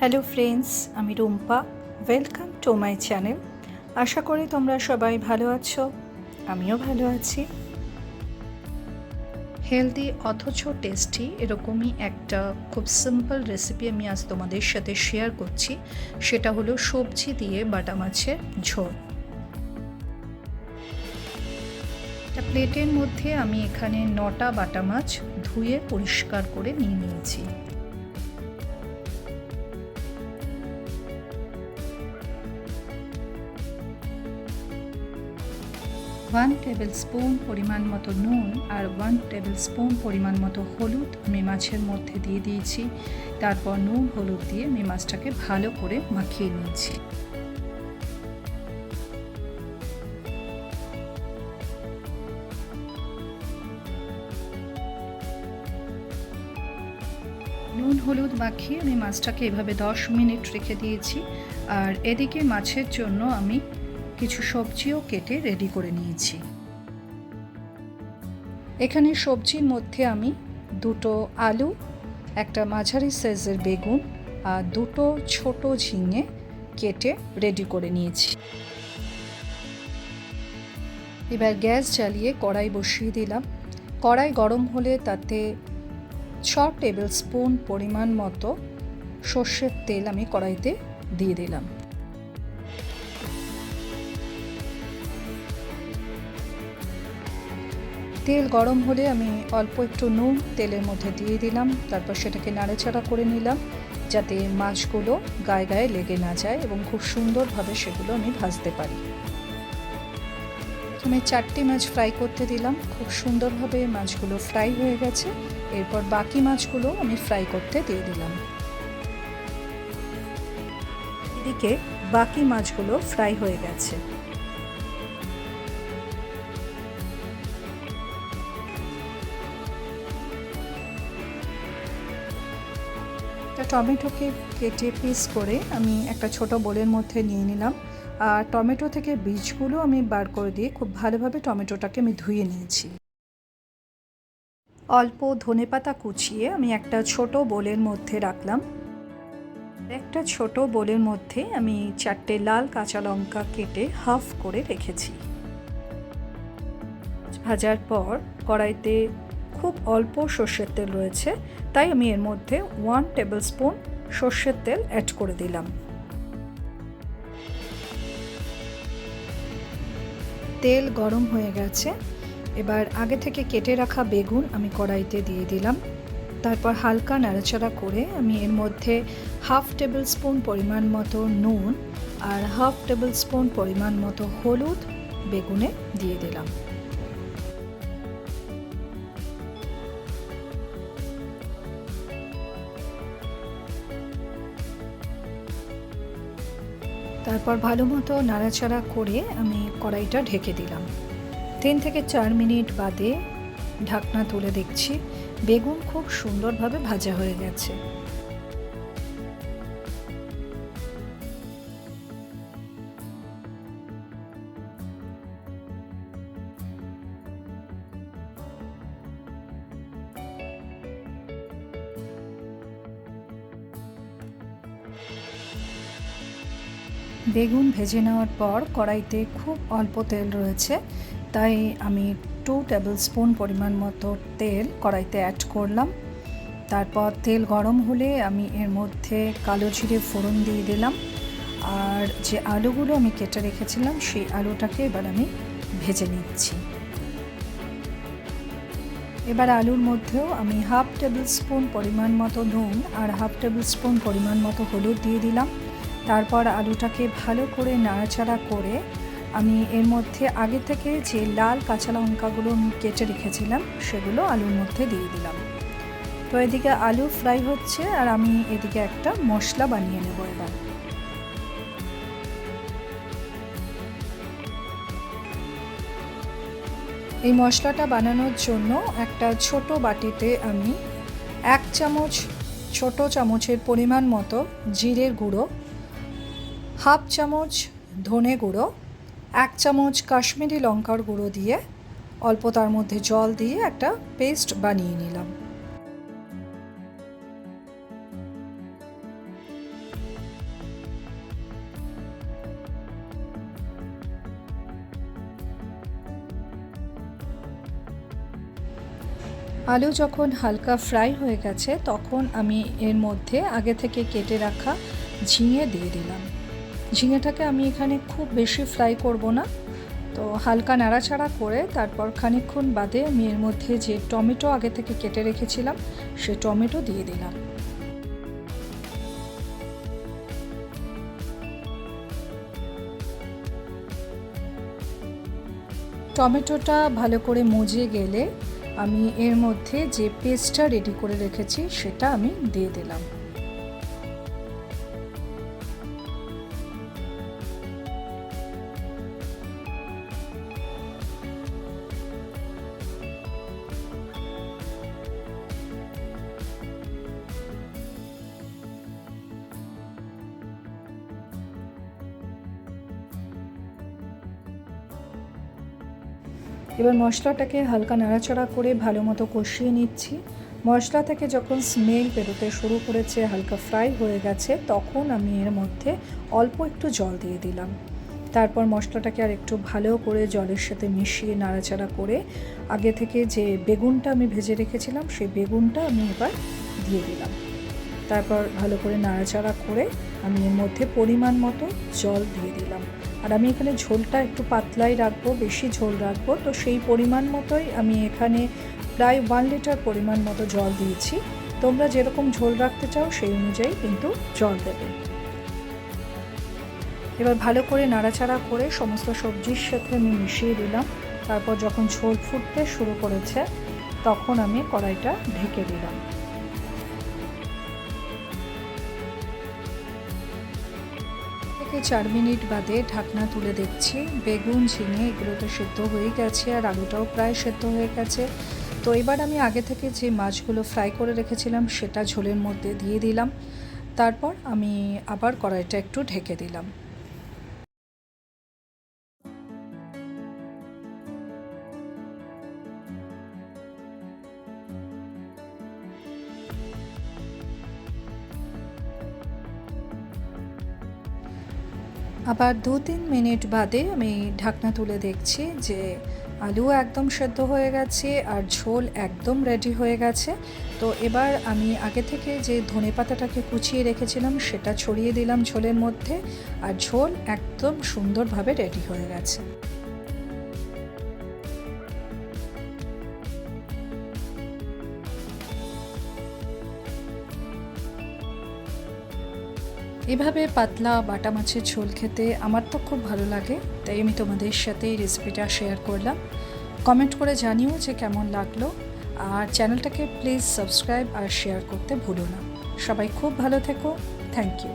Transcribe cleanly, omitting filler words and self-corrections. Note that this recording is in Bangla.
হ্যালো ফ্রেন্ডস, আমি Rumpa. Welcome to my channel. আশা করি তোমরা সবাই ভালো আছো, আমিও ভালো আছি। হেলদি অথচ টেস্টি এরকমই একটা খুব সিম্পল রেসিপি আমি আজ তোমাদের সাথে শেয়ার করছি। সেটা হলো সবজি দিয়ে বাটা মাছের ঝোল। একটা প্লেটের মধ্যে আমি এখানে 9টা বাটা মাছ ধুয়ে পরিষ্কার করে নিয়ে নিয়েছি। ওয়ান টেবিল স্পুন পরিমাণ মতো নুন আর 1 টেবিল স্পুন পরিমাণ মতো হলুদ আমি মাছের মধ্যে দিয়ে দিয়েছি। তারপর নুন হলুদ দিয়ে আমি মাছটাকে ভালো করে মাখিয়ে নিয়েছি। নুন হলুদ মাখিয়ে আমি মাছটাকে এভাবে 10 মিনিট রেখে দিয়েছি। আর এদিকে মাছের জন্য আমি কিছু সবজিও কেটে রেডি করে নিয়েছি। এখানে সবজির মধ্যে আমি 2টো আলু, একটা মাঝারি সাইজের বেগুন আর 2টো ছোট ঝিঙে কেটে রেডি করে নিয়েছি। এবার গ্যাস জ্বালিয়ে কড়াই বসিয়ে দিলাম। কড়াই গরম হলে তাতে 6 টেবিল স্পুন পরিমাণ মতো সর্ষের তেল আমি কড়াইতে দিয়ে দিলাম। তেল গরম হলে আমি অল্প একটু নুন তেলের মধ্যে দিয়ে দিলাম। তারপর সেটাকে নাড়াচাড়া করে নিলাম যাতে মাছগুলো গায়ে গায়ে লেগে না যায় এবং খুব সুন্দরভাবে সেগুলো আমি ভাজতে পারি। আমি 4টি মাছ ফ্রাই করতে দিলাম। খুব সুন্দরভাবে মাছগুলো ফ্রাই হয়ে গেছে। এরপর বাকি মাছগুলো আমি ফ্রাই করতে দিয়ে দিলাম। এদিকে বাকি মাছগুলো ফ্রাই হয়ে গেছে। টমেটোকে কেটে পিস করে আমি একটা ছোট বোলের মধ্যে নিয়ে নিলাম। আর টমেটো থেকে বীজগুলো আমি বার করে দিয়ে খুব ভালোভাবে টমেটোটাকে আমি ধুয়ে নিয়েছি। অল্প ধনেপাতা কুচিয়ে আমি একটা ছোট বোলের মধ্যে রাখলাম। একটা ছোট বোলের মধ্যে আমি 4টে লাল কাঁচা লঙ্কা কেটে হাফ করে রেখেছি। ভাজার পর কড়াইতে খুব অল্প সর্ষের তেল রয়েছে, তাই আমি এর মধ্যে 1 টেবিল স্পুন সর্ষের তেল অ্যাড করে দিলাম। তেল গরম হয়ে গেছে। এবার আগে থেকে কেটে রাখা বেগুন আমি কড়াইতে দিয়ে দিলাম। তারপর হালকা নাড়াচাড়া করে আমি এর মধ্যে হাফ টেবিল স্পুন পরিমাণ মতো নুন আর হাফ টেবিল স্পুন পরিমাণ মতো হলুদ বেগুনে দিয়ে দিলাম। তারপর ভালো মতো নাড়াচাড়া করে আমি কড়াইটা ঢেকে দিলাম। 3 থেকে 4 মিনিট বাদে ঢাকনা তুলে দেখছি বেগুন খুব সুন্দরভাবে ভাজা হয়ে গেছে। বেগুন ভেজে নেওয়ার পর কড়াইতে খুব অল্প তেল রয়েছে, তাই আমি 2 টেবিল স্পুন পরিমাণ মতো তেল কড়াইতে অ্যাড করলাম। তারপর তেল গরম হলে আমি এর মধ্যে কালো জিরে ফোড়ন দিয়ে দিলাম। আর যে আলুগুলো আমি কেটে রেখেছিলাম সেই আলুটাকে এবার আমি ভেজে নিচ্ছি। এবার আলুর মধ্যেও আমি হাফ টেবিল স্পুন পরিমাণ মতো নুন আর হাফ টেবিল স্পুন পরিমাণ মতো হলুদ দিয়ে দিলাম। তারপর আলুটাকে ভালো করে নাড়াচাড়া করে আমি এর মধ্যে আগে থেকে যে লাল কাঁচা লঙ্কাগুলো আমি কেটে রেখেছিলাম সেগুলো আলুর মধ্যে দিয়ে দিলাম। তো এদিকে আলু ফ্রাই হচ্ছে আর আমি এদিকে একটা মশলা বানিয়ে নেব। এবার এই মশলাটা বানানোর জন্য একটা ছোট বাটিতে আমি 1 চামচ ছোট চামচের পরিমাণ মতো জিরের গুঁড়ো, হাফ চামচ ধনে গুঁড়ো, 1 চামচ কাশ্মীরি লঙ্কার গুঁড়ো দিয়ে অল্প তার মধ্যে জল দিয়ে একটা পেস্ট বানিয়ে নিলাম। আলু যখন হালকা ফ্রাই হয়ে গেছে তখন আমি এর মধ্যে আগে থেকে কেটে রাখা ঝিঙে দিয়ে দিলাম। ঝিঙেটাকে আমি এখানে খুব বেশি ফ্রাই করব না, তো হালকা নাড়াচাড়া করে তারপর খানিকক্ষণ বাদে আমি এর মধ্যে যে টমেটো আগে থেকে কেটে রেখেছিলাম সে টমেটো দিয়ে দিলাম। টমেটোটা ভালো করে মজে গেলে আমি এর মধ্যে যে পেস্টটা রেডি করে রেখেছি সেটা আমি দিয়ে দিলাম। এবার মশলাটাকে হালকা নাড়াচাড়া করে ভালো মতো কষিয়ে নিচ্ছি। মশলা থেকে যখন স্মেল বেরোতে শুরু করেছে, হালকা ফ্রাই হয়ে গেছে, তখন আমি এর মধ্যে অল্প একটু জল দিয়ে দিলাম। তারপর মশলাটাকে আর একটু ভালো করে জলের সাথে মিশিয়ে নাড়াচাড়া করে আগে থেকে যে বেগুনটা আমি ভেজে রেখেছিলাম সেই বেগুনটা আমি এবার দিয়ে দিলাম। তারপর ভালো করে নাড়াচাড়া করে আমি এর মধ্যে পরিমাণ মতো জল দিয়ে দিলাম। আর আমি এখানে ঝোলটা একটু পাতলাই রাখবো, বেশি ঝোল রাখবো, তো সেই পরিমাণ মতোই আমি এখানে প্রায় 1 লিটার পরিমাণ মতো জল দিয়েছি। তোমরা যেরকম ঝোল রাখতে চাও সেই অনুযায়ী কিন্তু জল দেবে। এবার ভালো করে নাড়াচাড়া করে সমস্ত সবজির সাথে আমি মিশিয়ে দিলাম। তারপর যখন ঝোল ফুটতে শুরু করেছে তখন আমি কড়াইটা ঢেকে দিলাম। 4 মিনিট বাদে ঢাকনা তুলে দেখছি বেগুন, ঝিঙে এগুলো তো সেদ্ধ হয়ে গেছে আর আলুটাও প্রায় সেদ্ধ হয়ে গেছে। তো এবার আমি আগে থেকে যে মাছগুলো ফ্রাই করে রেখেছিলাম সেটা ঝোলের মধ্যে দিয়ে দিলাম। তারপর আমি আবার কড়াইটা একটু ঢেকে দিলাম। আবার 2-3 মিনিট বাদে আমি ঢাকনা তুলে দেখছি যে আলু একদম সেদ্ধ হয়ে গেছে আর ঝোল একদম রেডি হয়ে গেছে। তো এবার আমি আগে থেকে যে ধনেপাতাটাকে কুচিয়ে রেখেছিলাম সেটা ছড়িয়ে দিলাম ঝোলের মধ্যে, আর ঝোল একদম সুন্দরভাবে রেডি হয়ে গেছে। এভাবে পাতলা বাটা মাছের ঝোল খেতে আমার তো খুব ভালো লাগে, তাই আমি তোমাদের সাথে এই রেসিপিটা শেয়ার করলাম। কমেন্ট করে জানিও যে কেমন লাগলো, আর চ্যানেলটাকে প্লিজ সাবস্ক্রাইব আর শেয়ার করতে ভুলো না। সবাই খুব ভালো থেকো। Thank you.